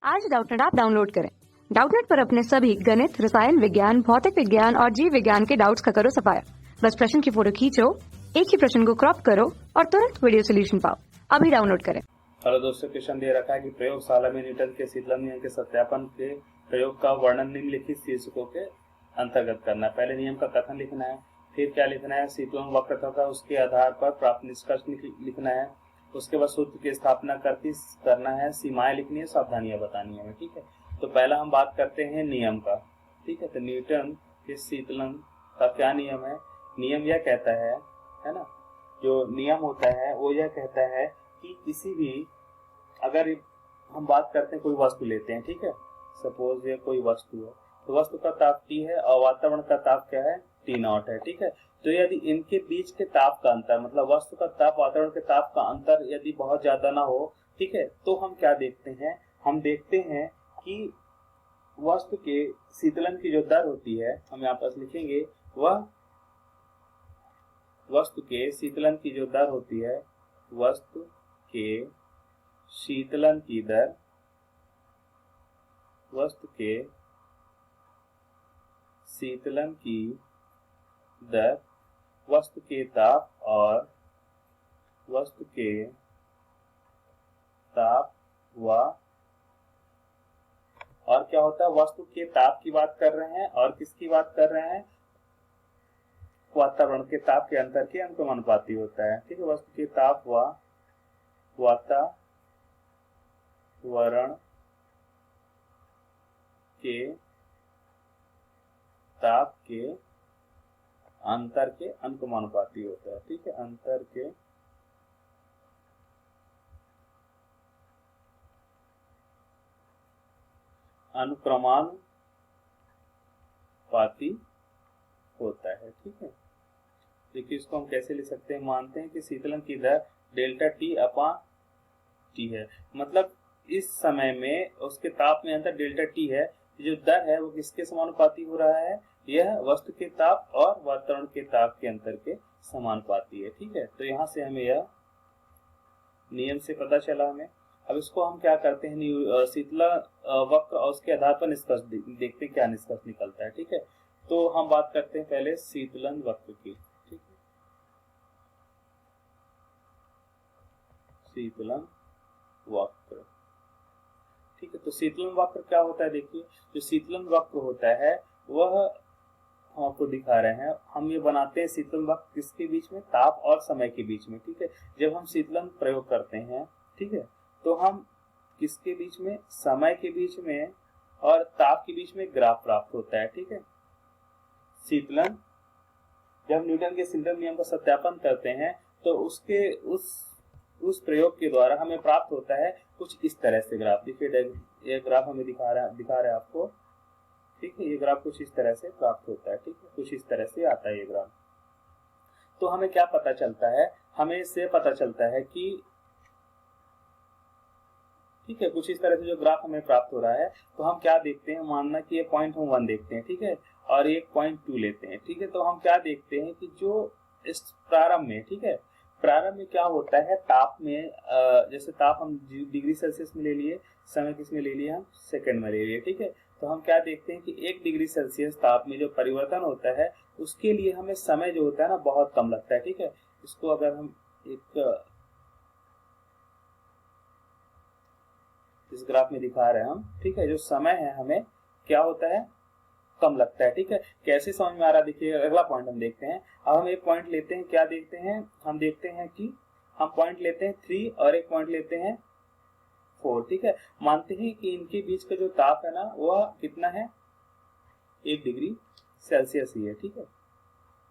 आज Doubtnut app download करें। Doubtnut पर अपने सभी गणित, रसायन विज्ञान, भौतिक विज्ञान और जीव विज्ञान के डाउट्स का करो सफाया। बस प्रश्न की फोटो खींचो, एक ही प्रश्न को क्रॉप करो और तुरंत वीडियो सोल्यूशन पाओ। अभी डाउनलोड करें। हेलो दोस्तों, क्वेश्चन दे रखा है कि प्रयोगशाला में न्यूटन के शीतलन नियम के सत्यापन के प्रयोग का वर्णन निम्नलिखित शीर्षकों के अंतर्गत करना है। पहले नियम का कथन लिखना है, फिर क्या लिखना है, शीतलन वक्र तथा उसके आधार पर प्राप्त निष्कर्ष लिखना है। उसके बाद सूत्र की स्थापना करना है, सीमाएं लिखनी है, सावधानियां बतानी है। ठीक है, तो पहला हम बात करते हैं नियम का। ठीक है, तो न्यूटन के शीतलन का क्या नियम है। नियम यह कहता है ना, जो नियम होता है वो यह कहता है कि किसी भी, अगर हम बात करते हैं कोई वस्तु लेते हैं, ठीक है, सपोज ये कोई वस्तु है, तो वस्तु का ताप T है और वातावरण का ताप क्या है, T0 है। ठीक है, तो यदि इनके बीच के ताप का अंतर, मतलब वस्तु का ताप वातावरण के ताप का अंतर यदि बहुत ज्यादा ना हो, ठीक है, तो हम क्या देखते हैं, हम देखते हैं कि वस्तु के शीतलन की जो दर होती है, हम यहाँ पर लिखेंगे, वह वस्तु के शीतलन की जो दर होती है, वस्तु के शीतलन की दर, वस्तु के शीतलन की दर, वस्तु के ताप और वस्तु के ताप व, और क्या होता है, वस्तु के ताप की बात कर रहे हैं और किसकी बात कर रहे हैं, वातावरण के ताप के अंतर के अनुपाती होता है। ठीक है, वस्तु के ताप व वातावरण के ताप के अंतर के अनुपाती होता है। ठीक है, अंतर के अनुक्रमानुपाती होता है। ठीक है, देखिए इसको हम कैसे लिख सकते हैं, मानते हैं कि शीतलन की दर डेल्टा T अपॉन T है, मतलब इस समय में उसके ताप में अंतर डेल्टा T है, जो दर है वो किसके समानुपाती हो रहा है, यह वस्तु के ताप और वातावरण के ताप के अंतर के समानुपाती है। ठीक है, तो यहाँ से हमें यह नियम से पता चला हमें। अब इसको हम क्या करते हैं, शीतलन वक्र और उसके आधार पर निष्कर्ष देखते हैं क्या निष्कर्ष निकलता है। ठीक है, तो हम बात करते हैं पहले शीतलन वक्र की। ठीक है, शीतलन वक्र। ठीक है, तो शीतलन वक्र क्या होता है, देखिए जो शीतलन वक्र होता है वह हम आपको दिखा रहे हैं, हम ये बनाते हैं शीतलन वक्र किसके बीच में, ताप और समय के बीच में। ठीक है, जब हम शीतलन प्रयोग करते हैं, ठीक है, तो हम किसके बीच में, समय के बीच में और ताप के बीच में ग्राफ प्राप्त होता है। ठीक है, शीतलन, जब न्यूटन के शीतलन नियम का सत्यापन करते हैं तो उसके उस प्रयोग के द्वारा हमें प्राप्त होता है कुछ इस तरह से ग्राफ। देखिए ये ग्राफ हमें दिखा रहा है आपको। ठीक है, ये ग्राफ कुछ इस तरह से प्राप्त होता है। ठीक है, कुछ इस तरह से आता है ये ग्राफ। तो हमें क्या पता चलता है, हमें इससे पता चलता है कि, ठीक है, कुछ इस तरह से जो ग्राफ हमें प्राप्त हो रहा है, तो हम क्या देखते हैं, मानना कि ये पॉइंट हम 1 देखते हैं, ठीक है, और एक पॉइंट 2 लेते हैं। ठीक है, तो हम क्या देखते हैं कि जो इस प्रारंभ में, ठीक है, प्रारंभ में क्या होता है, ताप में जैसे ताप हम डिग्री सेल्सियस में ले लिए, समय किस में ले लिए, हम सेकंड में ले लिए। ठीक है, तो हम क्या देखते हैं कि 1 डिग्री सेल्सियस ताप में जो परिवर्तन होता है उसके लिए हमें समय जो होता है ना बहुत कम लगता है। ठीक है, इसको अगर हम इस ग्राफ में दिखा रहे हैं हम, ठीक है, जो समय है हमें क्या होता है, कम लगता है। ठीक है, कैसे समझ में आ रहा है, देखिए अगला पॉइंट हम देखते हैं। अब हम एक पॉइंट लेते हैं, क्या देखते हैं, हम देखते हैं कि हम पॉइंट लेते हैं 3 और एक पॉइंट लेते हैं 4। ठीक है, मानते हैं कि इनके बीच का जो ताप है ना वह कितना है, 1 डिग्री सेल्सियस ही है। ठीक है,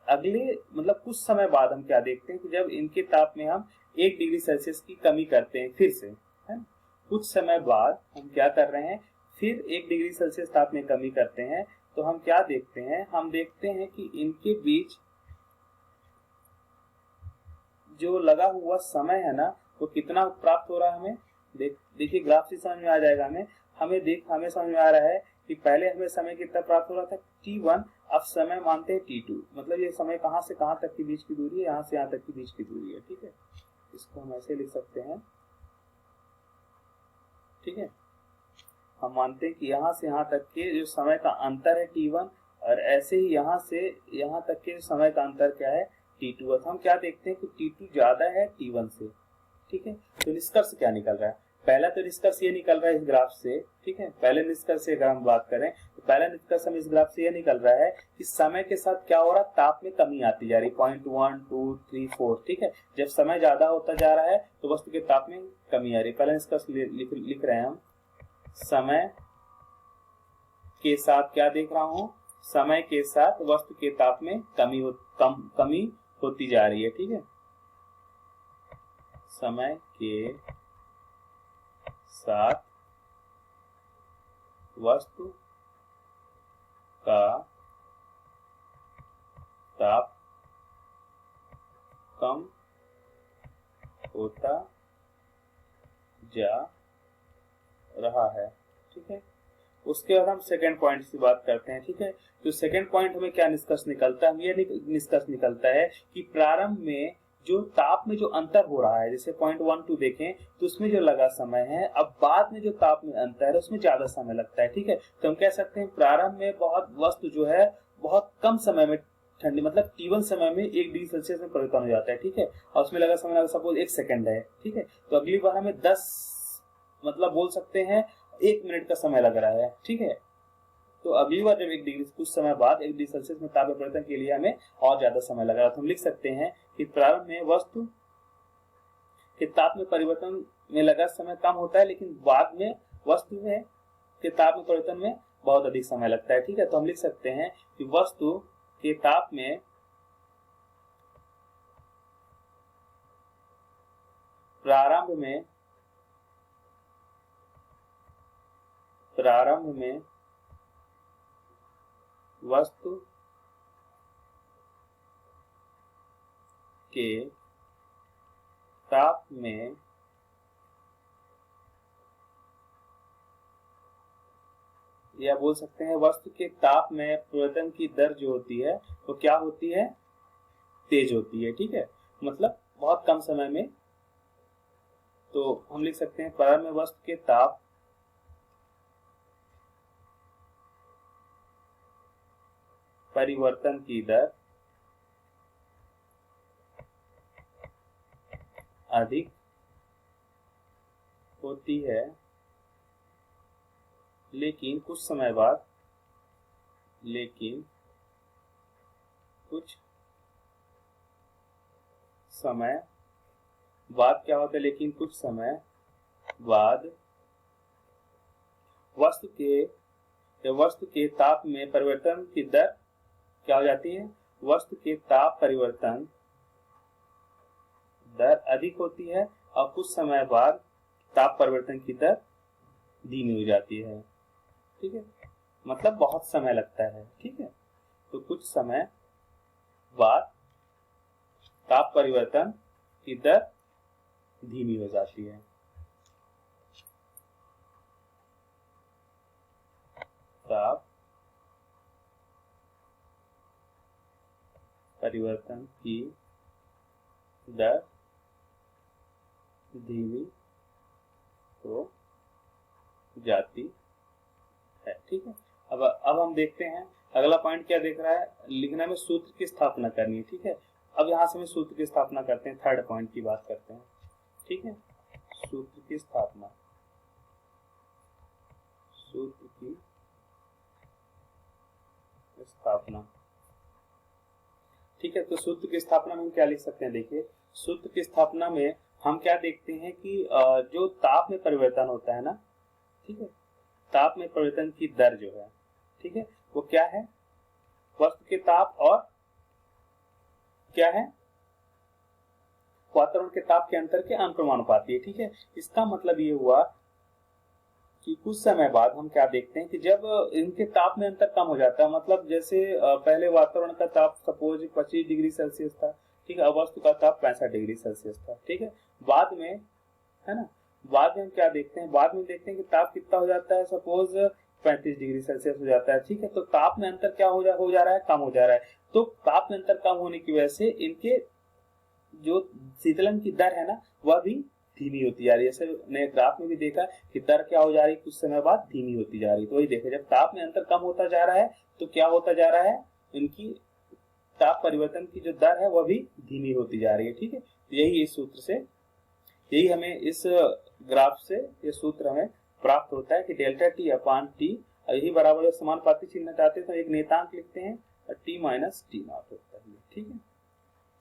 अगले मतलब कुछ समय बाद हम क्या देखते हैं कि जब इनके ताप में हम 1 डिग्री सेल्सियस की कमी करते हैं, फिर से है, कुछ समय बाद हम क्या कर रहे हैं, फिर 1 डिग्री सेल्सियस ताप में कमी करते हैं, तो हम क्या देखते हैं, हम देखते हैं कि इनके बीच जो लगा हुआ समय है ना वो कितना प्राप्त हो रहा है हमें, देखिए ग्राफ से समझ में आ जाएगा हमें हमें समझ में आ रहा है कि पहले हमें समय कितना प्राप्त हो रहा था, T1, अब समय मानते हैं T2, मतलब ये समय कहां से कहां तक के बीच की दूरी है, यहां से यहां तक के बीच की दूरी है। ठीक है, इसको हम ऐसे लिख सकते हैं। ठीक है, हम मानते हैं कि यहाँ से यहाँ तक के जो समय का अंतर है T1, और ऐसे ही यहाँ से यहाँ तक के समय का अंतर क्या है T2। हम क्या देखते हैं कि T2 ज्यादा है T1 से, ठीक है। तो निष्कर्ष क्या निकल रहा है? पहला तो निष्कर्ष ये निकल रहा है इस ग्राफ से, ठीक है। पहले निष्कर्ष से अगर हम बात करें तो पहला निष्कर्ष हम इस ग्राफ से ये निकल रहा है कि समय के साथ क्या हो रहा है, ताप में कमी आती जा रही, 0.1 2 3 4, ठीक है। जब समय ज्यादा होता जा रहा है तो वस्तु के ताप में कमी आ रही है। पहला निष्कर्ष लिख रहे हैं हम, समय के साथ क्या देख रहा हूं, समय के साथ वस्तु के ताप में कमी होती जा रही है, ठीक है। समय के साथ वस्तु का ताप कम होता जा रहा है, ठीक है। उसके बाद हम सेकंड पॉइंट की बात करते हैं, ठीक है। तो सेकंड पॉइंट हमें क्या निष्कर्ष निकलता है, ये निष्कर्ष निकलता है कि प्रारंभ में जो ताप में जो अंतर हो रहा है, जैसे 0.12 देखें तो उसमें जो लगा समय है, अब बाद में जो ताप में अंतर है उसमें ज्यादा समय लगता है, ठीक है। तो हम कह सकते हैं प्रारंभ में बहुत वस्तु जो है बहुत कम समय में ठंडी, मतलब T1 समय में 1 डिग्री सेल्सियस में परिवर्तन हो जाता है, ठीक है। और उसमें लगा समय सपोज 1 सेकंड है, ठीक है। तो अगली बार हमें 10 मतलब बोल सकते हैं 1 मिनट का समय लग रहा है, ठीक है। तो अगली बार जब 1 डिग्री कुछ समय बाद 1 डिग्री सेल्सियस में ताप परिवर्तन के लिए हमें और ज्यादा समय लग रहा है, तो हम लिख सकते हैं कि प्रारंभ में वस्तु के ताप में परिवर्तन में लगा समय कम होता है, लेकिन बाद में वस्तु में के ताप में परिवर्तन में बहुत अधिक समय लगता है, ठीक है। तो हम लिख सकते हैं कि वस्तु के ताप में प्रारंभ में वस्तु के ताप में या बोल सकते हैं वस्तु के ताप में परिवर्तन की दर जो होती है वो क्या होती है, तेज होती है, ठीक है। मतलब बहुत कम समय में। तो हम लिख सकते हैं प्रारंभ में वस्तु के ताप परिवर्तन की दर अधिक होती है, लेकिन कुछ समय बाद क्या होता है, लेकिन कुछ समय बाद वस्तु के ताप में परिवर्तन की दर क्या हो जाती है, वस्तु के ताप परिवर्तन दर अधिक होती है और कुछ समय बाद ताप परिवर्तन की दर धीमी हो जाती है, ठीक है। मतलब बहुत समय लगता है, ठीक है। तो कुछ समय बाद ताप परिवर्तन की दर धीमी हो जाती है। ताप परिवर्तन की दर धीमी हो जाती है, ठीक है। अब हम देखते हैं अगला पॉइंट क्या देख रहा है, लिखना में सूत्र की स्थापना करनी है, ठीक है। अब यहाँ से हम सूत्र की स्थापना करते हैं, थर्ड पॉइंट की बात करते हैं, ठीक है। सूत्र की स्थापना, ठीक है। तो सूत्र की स्थापना में हम क्या लिख सकते हैं, देखिए सूत्र की स्थापना में हम क्या देखते हैं कि जो ताप में परिवर्तन होता है ना, ठीक है, ताप में परिवर्तन की दर जो है, ठीक है, वो क्या है, वस्तु के ताप और क्या है, वातावरण के ताप के अंतर के अनुपाती है, ठीक है। इसका मतलब ये हुआ कि कुछ समय बाद हम क्या देखते हैं कि जब इनके ताप में अंतर कम हो जाता है, मतलब जैसे पहले वातावरण का ताप सपोज 25 डिग्री सेल्सियस था, ठीक है, अब वस्तु का ताप 65 डिग्री सेल्सियस था, ठीक है। बाद में है ना, बाद में हम क्या देखते हैं, बाद में देखते हैं कि ताप कितना हो जाता है, सपोज 35 डिग्री सेल्सियस हो जाता है, ठीक है। तो ताप में अंतर क्या हो जा रहा है, कम हो जा रहा है। तो ताप में अंतर कम होने की वजह से इनके जो शीतलन की दर है ना, वह भी धीमी होती जा रही है। जैसे ने ग्राफ में भी देखा कि दर क्या हो जा रही है, कुछ समय बाद धीमी होती जा रही है। तो वही देखे, जब ताप में अंतर कम होता जा रहा है तो क्या होता जा रहा है, इनकी ताप परिवर्तन की जो दर है वह भी धीमी होती जा रही है। ठीक है, यही इस सूत्र से, यही हमें इस ग्राफ से ये सूत्र हमें प्राप्त होता है कि डेल्टा टी अपान टी, यही बराबर है समानुपाती चिन्ह चाहते हैं तो एक नेतांक लिखते हैं और टी माइनस टी नॉट होता है। ठीक है,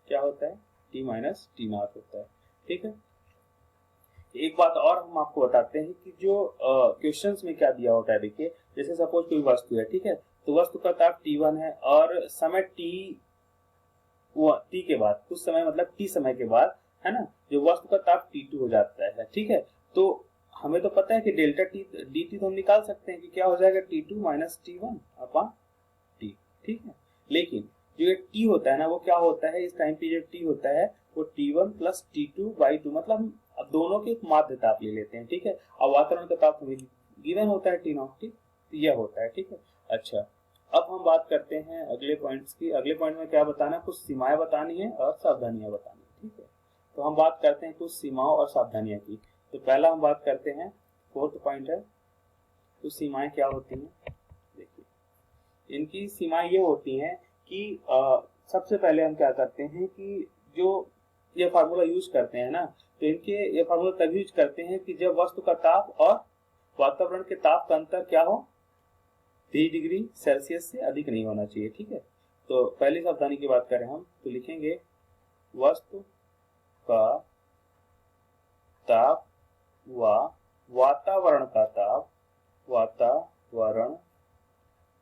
क्या होता है, टी माइनस टी नॉट होता है। ठीक है, एक बात और हम आपको बताते हैं कि जो क्वेश्चंस में क्या दिया होता है। देखिए, जैसे सपोज कोई वस्तु है, ठीक है, तो वस्तु का ताप T1 है और समय टी के बाद कुछ समय, मतलब टी समय के बाद, है ना, जो वस्तु का ताप T2 हो जाता है। ठीक है, तो हमें तो पता है कि डेल्टा टी dt तो हम निकाल सकते हैं कि क्या हो जाएगा, T2 minus T1 upon T. ठीक है, लेकिन जो ये टी होता है ना, वो क्या होता है, इस टाइम पे जो टी होता है वो T1 प्लस T2 बाई 2, मतलब हम अब दोनों के माध्य ताप ले लेते हैं। ठीक है, और वातावरण का ताप हमें गिवन होता है T0। ठीक, तो यह होता है। ठीक है, अच्छा, अब हम बात करते हैं अगले पॉइंट्स की। अगले पॉइंट में क्या बताना, कुछ सीमाएं बतानी है और सावधानियां बतानी है। ठीक है, तो हम बात करते हैं कुछ सीमाओं और सावधानियां की। तो पहला हम बात करते हैं, फोर्थ पॉइंट है, कुछ सीमाएं क्या होती हैं। देखिए, इनकी सीमाएं ये होती हैं कि सबसे पहले हम क्या करते हैं कि जो ये फार्मूला यूज करते हैं ना, तो इनके ये फार्मूला तभी यूज करते हैं कि जब वस्तु का ताप और वातावरण के ताप का अंतर क्या हो, 30 डिग्री सेल्सियस से अधिक नहीं होना चाहिए। ठीक है, तो पहली सावधानी की बात करें हम तो लिखेंगे वस्तु का ताप व वातावरण का ताप, वातावरण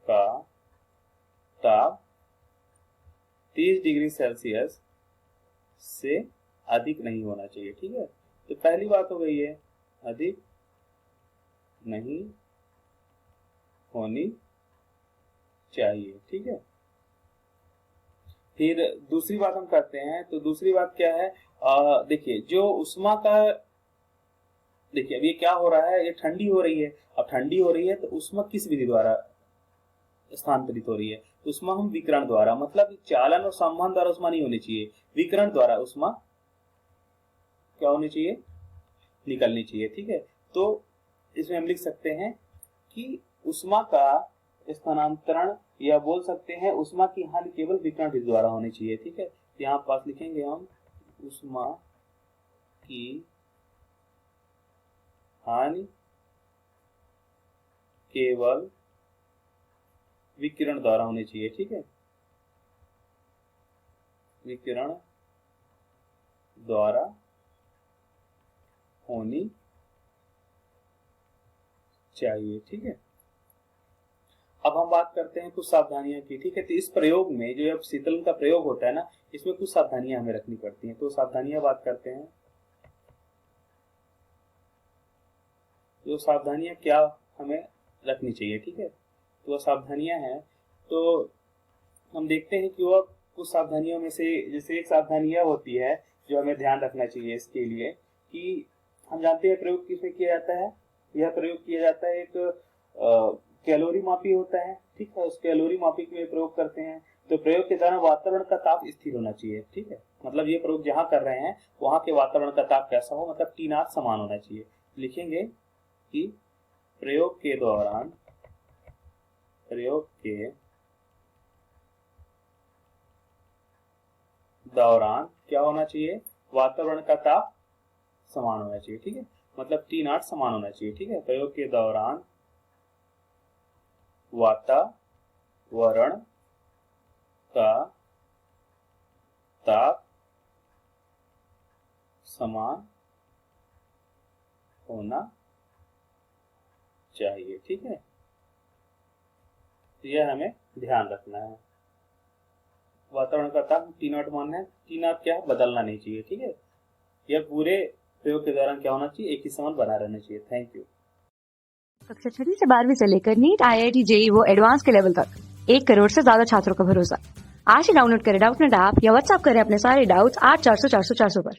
का ताप 30 डिग्री सेल्सियस से अधिक नहीं होना चाहिए। ठीक है, तो पहली बात हो गई है, अधिक नहीं होनी चाहिए। ठीक है, फिर दूसरी बात हम करते हैं, तो दूसरी बात क्या है, देखिए जो उष्मा का, देखिए अब ये क्या हो रहा है, ये ठंडी हो रही है। अब ठंडी हो रही है तो उष्मा किस विधि द्वारा स्थानांतरित हो रही है, उष्मा हम विकिरण द्वारा, मतलब चालन और संवहन द्वारा उष्मा नहीं होनी चाहिए, विकिरण द्वारा उष्मा क्या होनी चाहिए, निकलनी चाहिए। ठीक है, तो इसमें हम लिख सकते हैं कि उष्मा का स्थानांतरण, या बोल सकते हैं उष्मा की हानि केवल विकिरण विधि द्वारा होनी चाहिए। ठीक है, यहाँ पास लिखेंगे हम उष्मा की हानि केवल विकिरण द्वारा होनी चाहिए। ठीक है, विकिरण द्वारा होनी चाहिए। ठीक है, अब हम बात करते हैं कुछ सावधानियां की। ठीक है, तो इस प्रयोग में जो अब शीतलन का प्रयोग होता है ना, इसमें कुछ सावधानियां हमें रखनी पड़ती हैं। तो सावधानियां बात करते हैं, जो सावधानियां क्या हमें रखनी चाहिए। ठीक है, तो वह सावधानियां हैं, तो हम देखते हैं कि वह कुछ सावधानियों में से, जैसे एक सावधानी यह होती है जो हमें ध्यान रखना चाहिए इसके लिए, कि हम जानते हैं प्रयोग किसमें किया जाता है, यह प्रयोग किया जाता है एक कैलोरी मापी होता है। ठीक है, उस कैलोरी मापी में प्रयोग करते हैं। तो प्रयोग के दौरान वातावरण का ताप स्थिर होना चाहिए। ठीक है, मतलब ये प्रयोग जहां कर रहे हैं वहां के वातावरण का ताप कैसा हो, मतलब T0 समान होना चाहिए। लिखेंगे कि प्रयोग के दौरान क्या होना चाहिए, वातावरण का ताप समान होना चाहिए। ठीक है, मतलब T0 समान होना चाहिए। ठीक है, प्रयोग के दौरान वातावरण का ताप समान होना चाहिए। ठीक है, तो यह हमें ध्यान रखना है। वातावरण का ताप T0 मानना है, T0 क्या बदलना नहीं चाहिए। ठीक है, यह पूरे प्रयोग के दौरान क्या होना चाहिए, एक ही समान बना रहना चाहिए। Thank you. कक्षा 6 से 12वीं से लेकर नीट, IIT, JEE वो एडवांस के लेवल तक 1 करोड़ से ज्यादा छात्रों का भरोसा। आज ही डाउनलोड करें डाउटनेट ऐप या व्हाट्सएप करें अपने सारे डाउट्स 8400 400 400 पर।